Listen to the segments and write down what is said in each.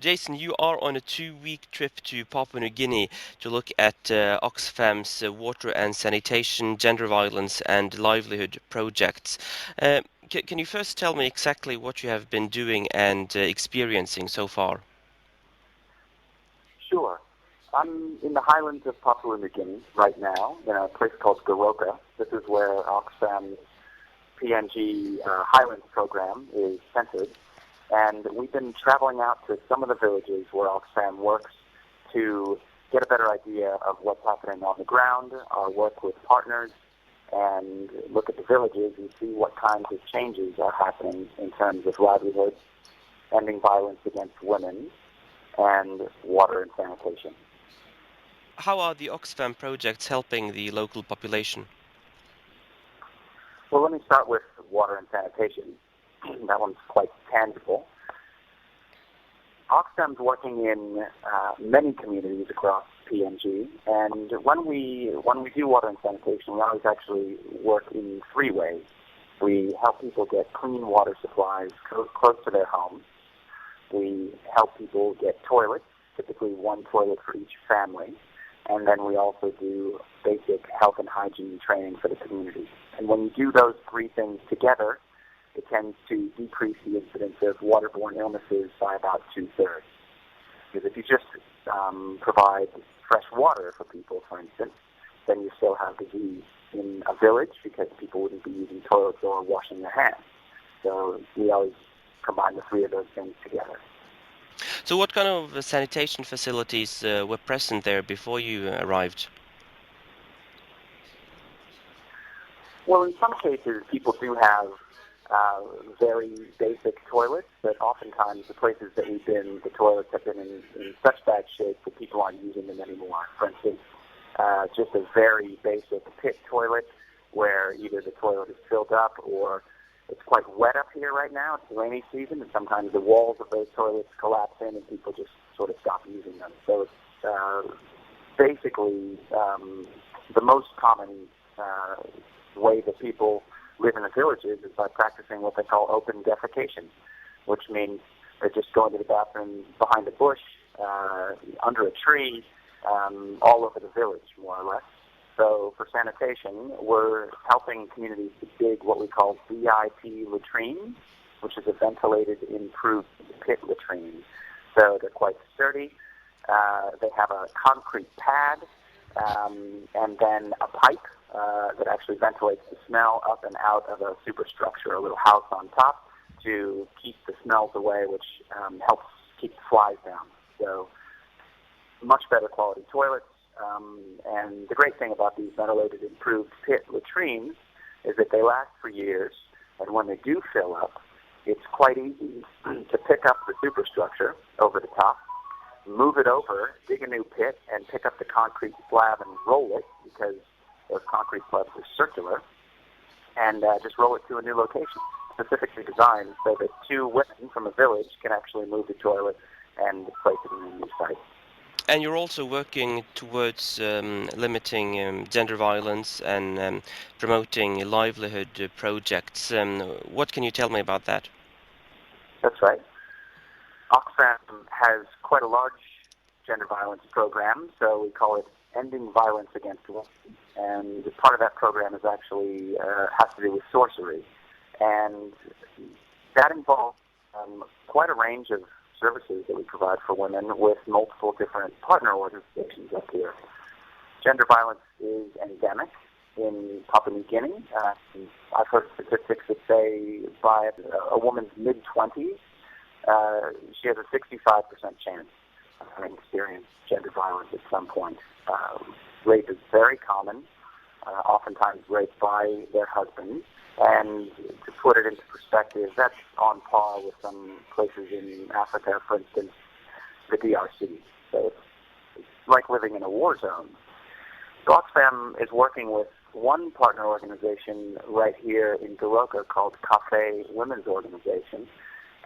Jason, you are on a 2-week trip to Papua New Guinea to look at Oxfam's water and sanitation, gender violence and livelihood projects. Can you first tell me exactly what you have been doing and experiencing so far? Sure. I'm in the highlands of Papua New Guinea right now, in a place called Goroka. This is where Oxfam's PNG Highlands program is centered. And we've been traveling out to some of the villages where Oxfam works to get a better idea of what's happening on the ground, our work with partners, and look at the villages and see what kinds of changes are happening in terms of livelihood, ending violence against women, and water and sanitation. How are the Oxfam projects helping the local population? Well, let me start with water and sanitation. That one's quite tangible. Oxfam's working in many communities across PNG, and when we do water and sanitation, we always actually work in 3 ways. We help people get clean water supplies close to their homes. We help people get toilets, typically 1 toilet for each family, and then we also do basic health and hygiene training for the community. And when you do those 3 things together, it tends to decrease the incidence of waterborne illnesses by about 2/3. Because if you just provide fresh water for people, for instance, then you still have disease in a village because people wouldn't be using toilets or washing their hands. So we always combine the 3 of those things together. So what kind of sanitation facilities were present there before you arrived? Well, in some cases, people do have very basic toilets, but oftentimes the places that we've been, the toilets have been in such bad shape that people aren't using them anymore. For instance, just a very basic pit toilet where either the toilet is filled up or it's quite wet up here right now. It's the rainy season, and sometimes the walls of those toilets collapse in and people just sort of stop using them. So it's basically the most common way that people live in the villages is by practicing what they call open defecation, which means they're just going to the bathroom behind a bush, under a tree, all over the village, more or less. So for sanitation, we're helping communities to dig what we call VIP latrines, which is a ventilated, improved pit latrine. So they're quite sturdy. They have a concrete pad and then a pipe that actually ventilates the smell up and out of a superstructure, a little house on top, to keep the smells away, which helps keep the flies down. So much better quality toilets. And the great thing about these ventilated improved pit latrines is that they last for years, and when they do fill up, it's quite easy to pick up the superstructure over the top, move it over, dig a new pit, and pick up the concrete slab and roll it, because those concrete slabs are circular, and just roll it to a new location, specifically designed so that 2 women from a village can actually move the toilet and place it in a new site. And you're also working towards limiting gender violence and promoting livelihood projects. What can you tell me about that? That's right. Oxfam has quite a large gender violence program, so we call it Ending Violence Against Women. And part of that program is actually has to do with sorcery. And that involves quite a range of services that we provide for women with multiple different partner organizations up here. Gender violence is endemic in Papua New Guinea. I've heard statistics that say by a woman's mid-20s, she has a 65% chance of having experienced gender violence at some point. Rape is very common, oftentimes raped by their husbands. And to put it into perspective, that's on par with some places in Africa, for instance, the DRC. So it's like living in a war zone. So Oxfam is working with one partner organization right here in Goroka called Cafe Women's Organization,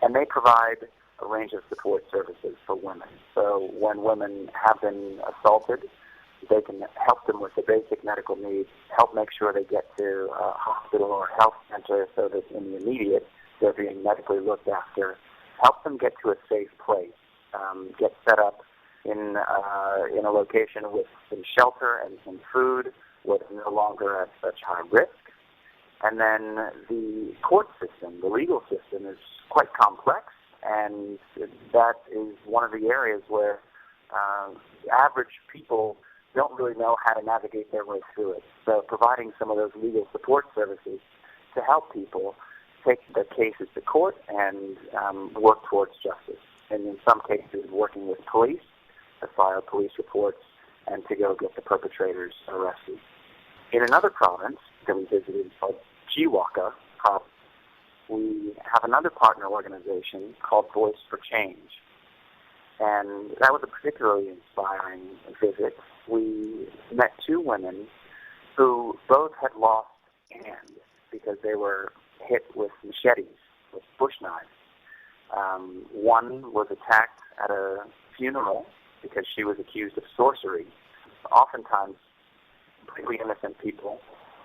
and they provide a range of support services for women. So when women have been assaulted, they can help them with the basic medical needs, help make sure they get to a hospital or health center so that in the immediate they're being medically looked after, help them get to a safe place. set up in a location with some shelter and some food, where they're no longer at such high risk. And then the court system, the legal system, is quite complex, and that is one of the areas where average people don't really know how to navigate their way through it. So providing some of those legal support services to help people take their cases to court and work towards justice. And in some cases, working with police to file police reports and to go get the perpetrators arrested. In another province that we visited called Jiwaka, we have another partner organization called Voice for Change. And that was a particularly inspiring visit. We met two women who both had lost hands because they were hit with machetes, with bush knives. One was attacked at a funeral because she was accused of sorcery. Oftentimes, completely innocent people,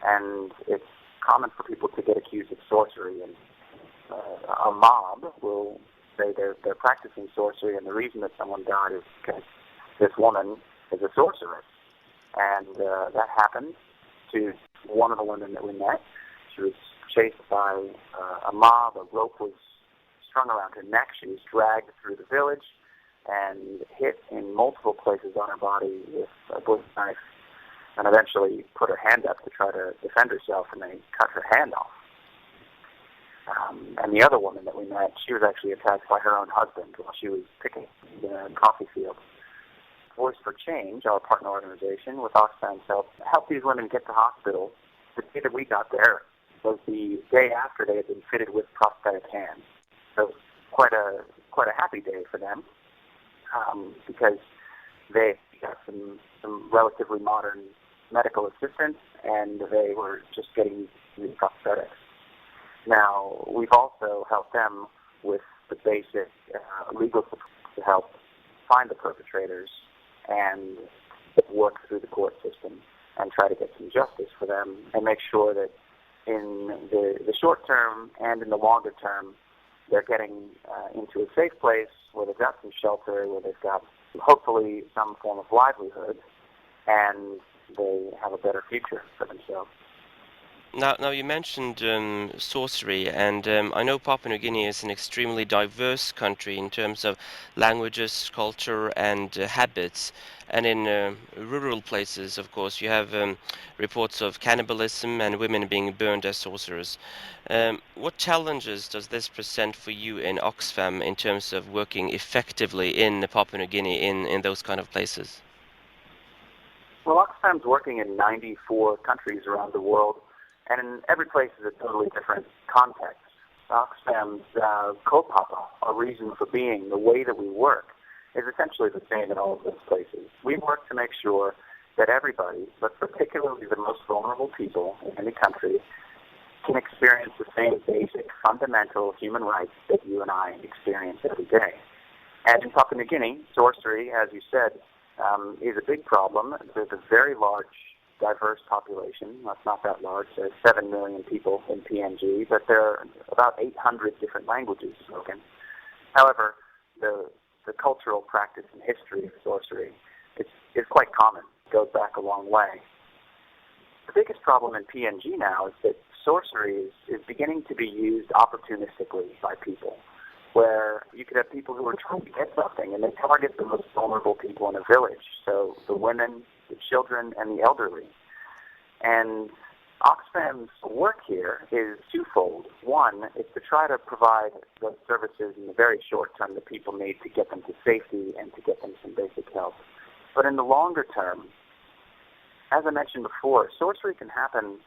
and it's common for people to get accused of sorcery, and a mob will say they're practicing sorcery, and the reason that someone died is because this woman is a sorceress. And that happened to one of the women that we met. She was chased by a mob. A rope was strung around her neck. She was dragged through the village and hit in multiple places on her body with a bush knife, and eventually put her hand up to try to defend herself, and they cut her hand off. And the other woman that we met, she was actually attacked by her own husband while she was picking in a coffee field. Voice for Change, our partner organization with Oxfams, helped these women get to hospital. The day that we got there was the day after they had been fitted with prosthetic hands. So quite a happy day for them, because they got some relatively modern medical assistance, and they were just getting new prosthetics. Now, we've also helped them with the basic legal support to help find the perpetrators and work through the court system and try to get some justice for them, and make sure that in the short term and in the longer term, they're getting into a safe place where they've got some shelter, where they've got hopefully some form of livelihood, and they have a better future for themselves. Now you mentioned sorcery, and I know Papua New Guinea is an extremely diverse country in terms of languages, culture, and habits. And in rural places, of course, you have reports of cannibalism and women being burned as sorcerers. What challenges does this present for you in Oxfam in terms of working effectively in Papua New Guinea in those kind of places? Well, Oxfam's working in 94 countries around the world, and in every place is a totally different context. Oxfam's kaupapa, our reason for being, the way that we work, is essentially the same in all of those places. We work to make sure that everybody, but particularly the most vulnerable people in any country, can experience the same basic, fundamental human rights that you and I experience every day. And in Papua New Guinea, sorcery, as you said, is a big problem. There's a very large, diverse population. That's not that large. There's 7 million people in PNG, but there are about 800 different languages spoken. However, the cultural practice and history of sorcery is quite common. It goes back a long way. The biggest problem in PNG now is that sorcery is beginning to be used opportunistically by people, where you could have people who are trying to get something, and they target the most vulnerable people in a village, so the women, the children, and the elderly. And Oxfam's work here is twofold. One is to try to provide those services in the very short term that people need to get them to safety and to get them some basic help. But in the longer term, as I mentioned before, sorcery can happen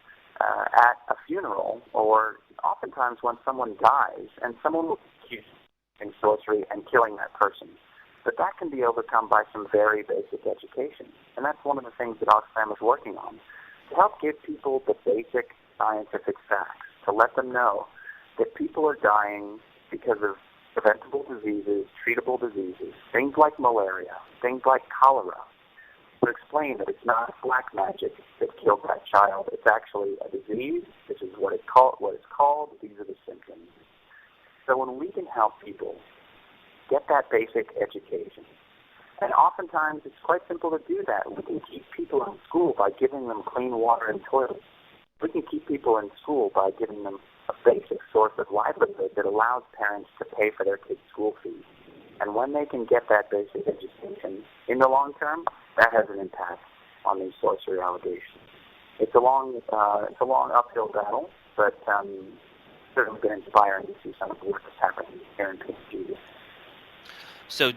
at a funeral, or oftentimes when someone dies and someone will accuse in sorcery and killing that person. But that can be overcome by some very basic education. And that's one of the things that Oxfam is working on, to help give people the basic scientific facts, to let them know that people are dying because of preventable diseases, treatable diseases, things like malaria, things like cholera. To explain that it's not black magic that killed that child. It's actually a disease. This is what it's called. These are the symptoms. So when we can help people get that basic education And oftentimes it's quite simple to do that. We can keep people in school by giving them clean water and toilets. We can keep people in school by giving them a basic source of livelihood that allows parents to pay for their kids' school fees. And when they can get that basic education in the long term, that has an impact on these sorcery allegations. It's a long uphill battle, but certainly been inspiring to see some of the work that's happening here in PNG. So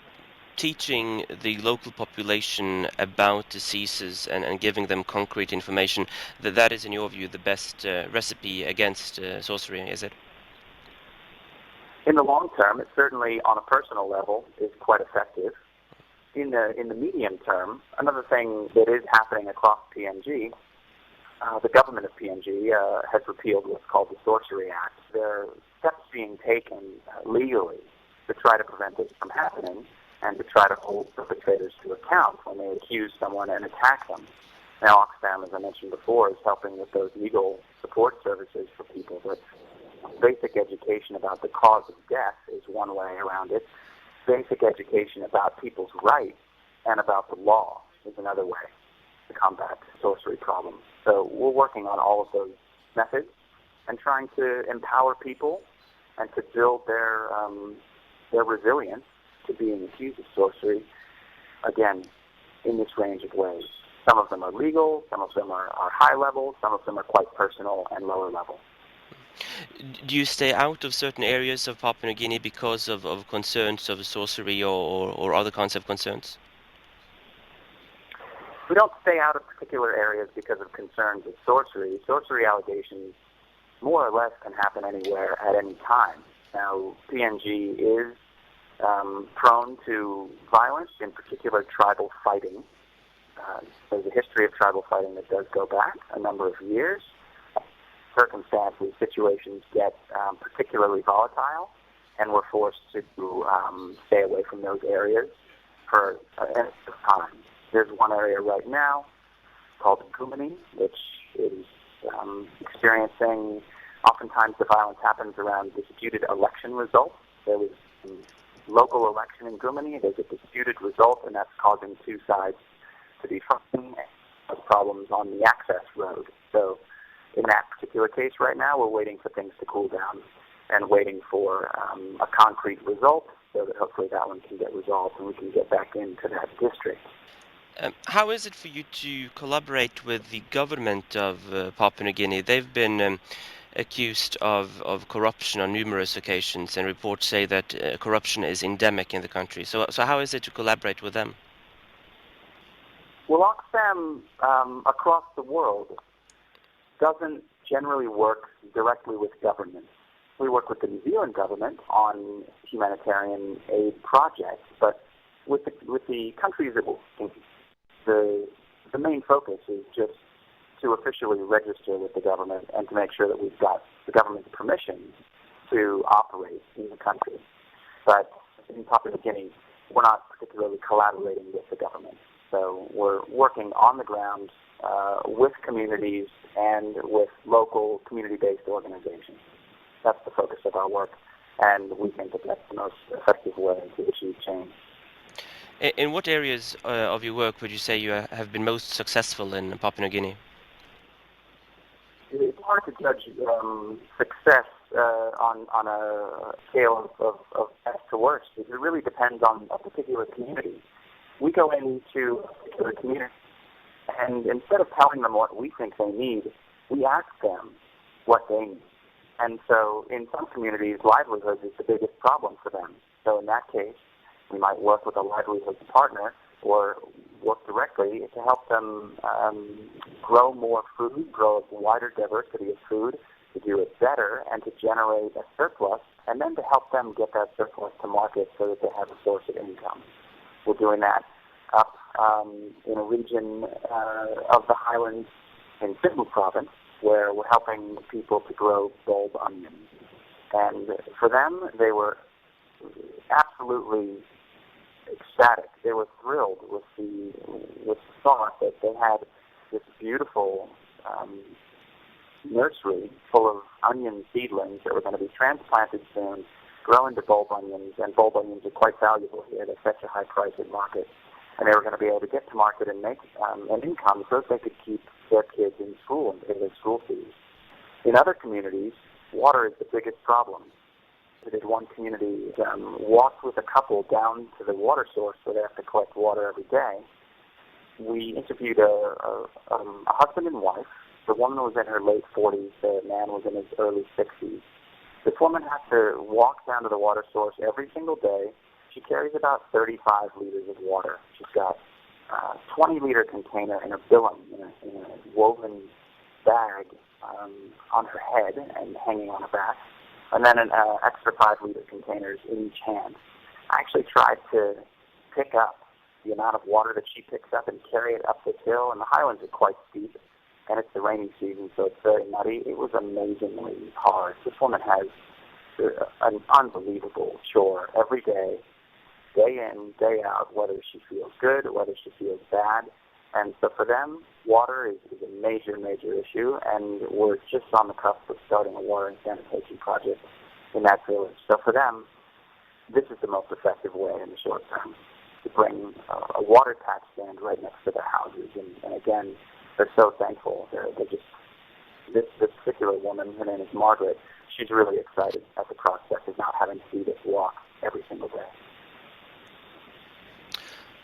teaching the local population about diseases and giving them concrete information, that is, in your view, the best recipe against sorcery, is it? In the long term, it certainly, on a personal level, is quite effective. In the medium term, another thing that is happening across PNG, the government of PNG has repealed what's called the Sorcery Act. There are steps being taken legally to try to prevent this from happening and to try to hold perpetrators to account when they accuse someone and attack them. Now, Oxfam, as I mentioned before, is helping with those legal support services for people, but basic education about the cause of death is one way around it. Basic education about people's rights and about the law is another way to combat the sorcery problem. So we're working on all of those methods and trying to empower people and to build their resilience to being accused of sorcery, again, in this range of ways. Some of them are legal, some of them are high level, some of them are quite personal and lower level. Do you stay out of certain areas of Papua New Guinea because of concerns of sorcery or other kinds of concerns? We don't stay out of particular areas because of concerns of sorcery. Sorcery allegations, more or less, can happen anywhere at any time. Now, PNG is prone to violence, in particular tribal fighting. There's a history of tribal fighting that does go back a number of years. Circumstances, situations get particularly volatile, and we're forced to stay away from those areas for a time. There's one area right now called Garman, which is experiencing, oftentimes the violence happens around disputed election results. There was a local election in Garman, there's a disputed result, and that's causing two sides to be fighting, problems on the access road. So in that particular case right now, we're waiting for things to cool down and waiting for a concrete result so that hopefully that one can get resolved and we can get back into that district. How is it for you to collaborate with the government of Papua New Guinea? They've been accused of corruption on numerous occasions, and reports say that corruption is endemic in the country. So how is it to collaborate with them? Well, Oxfam across the world doesn't generally work directly with governments. We work with the New Zealand government on humanitarian aid projects, but with the countries that we're working, the main focus is just to officially register with the government and to make sure that we've got the government's permission to operate in the country. But in Papua New Guinea, we're not particularly collaborating with the government. So we're working on the ground with communities and with local community-based organizations. That's the focus of our work, and we think that that's the most effective way to achieve change. In what areas of your work would you say you have been most successful in Papua New Guinea? It's hard to judge success on a scale of best to worst. It really depends on a particular community. We go into a particular community, and instead of telling them what we think they need, we ask them what they need. And so in some communities, livelihood is the biggest problem for them. So in that case, we might work with a livelihood partner or work directly to help them grow more food, grow a wider diversity of food, to do it better, and to generate a surplus, and then to help them get that surplus to market so that they have a source of income. We're doing that up in a region of the highlands in Cebu province, where we're helping people to grow bulb onions. And for them, they were absolutely ecstatic. They were thrilled with the thought that they had this beautiful nursery full of onion seedlings that were going to be transplanted soon, grow into bulb onions, and bulb onions are quite valuable here. They fetch a high price at market. and they were going to be able to get to market and make an income so that they could keep their kids in school and pay their school fees. In other communities, water is the biggest problem. We did one community walked with a couple down to the water source where they have to collect water every day. We interviewed a husband and wife. The woman was in her late 40s. The man was in his early 60s. This woman has to walk down to the water source every single day. She carries about 35 liters of water. She's got a 20-liter container in a bilum, in a woven bag on her head and hanging on her back, and then an extra 5-liter containers in each hand. I actually tried to pick up the amount of water that she picks up and carry it up this hill, and the highlands are quite steep, and it's the rainy season, so it's very muddy. It was amazingly hard. This woman has an unbelievable chore every day in, day out, whether she feels good or whether she feels bad. And so for them, water is a major, major issue, and we're just on the cusp of starting a water and sanitation project in that village. So for them, this is the most effective way in the short term to bring a water tap stand right next to their houses. And again, they're so thankful. They're just this particular woman, her name is Margaret. She's really excited at the prospect of not having to do this walk every single day.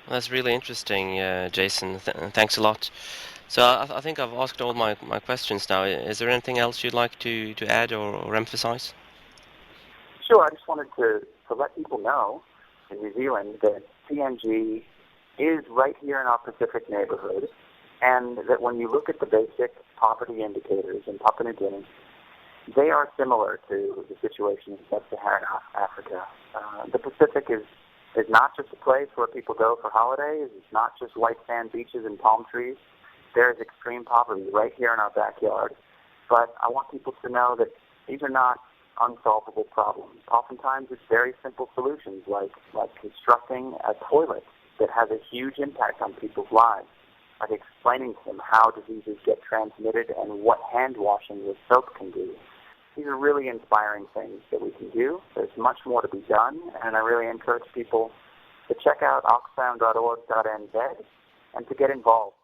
That's really interesting, Jason. Thanks a lot. So I think I've asked all my questions now. Is there anything else you'd like to add or emphasize? Sure. I just wanted to let people know in New Zealand that PNG is right here in our Pacific neighborhood, and that when you look at the basic poverty indicators in Papua New Guinea, they are similar to the situation in sub-Saharan Africa. The Pacific is not just a place where people go for holidays. It's not just white sand beaches and palm trees. There is extreme poverty right here in our backyard. But I want people to know that these are not unsolvable problems. Oftentimes it's very simple solutions like constructing a toilet that has a huge impact on people's lives, like explaining to them how diseases get transmitted and what hand washing with soap can do. These are really inspiring things that we can do. There's much more to be done, and I really encourage people to check out oxfam.org.nz and to get involved.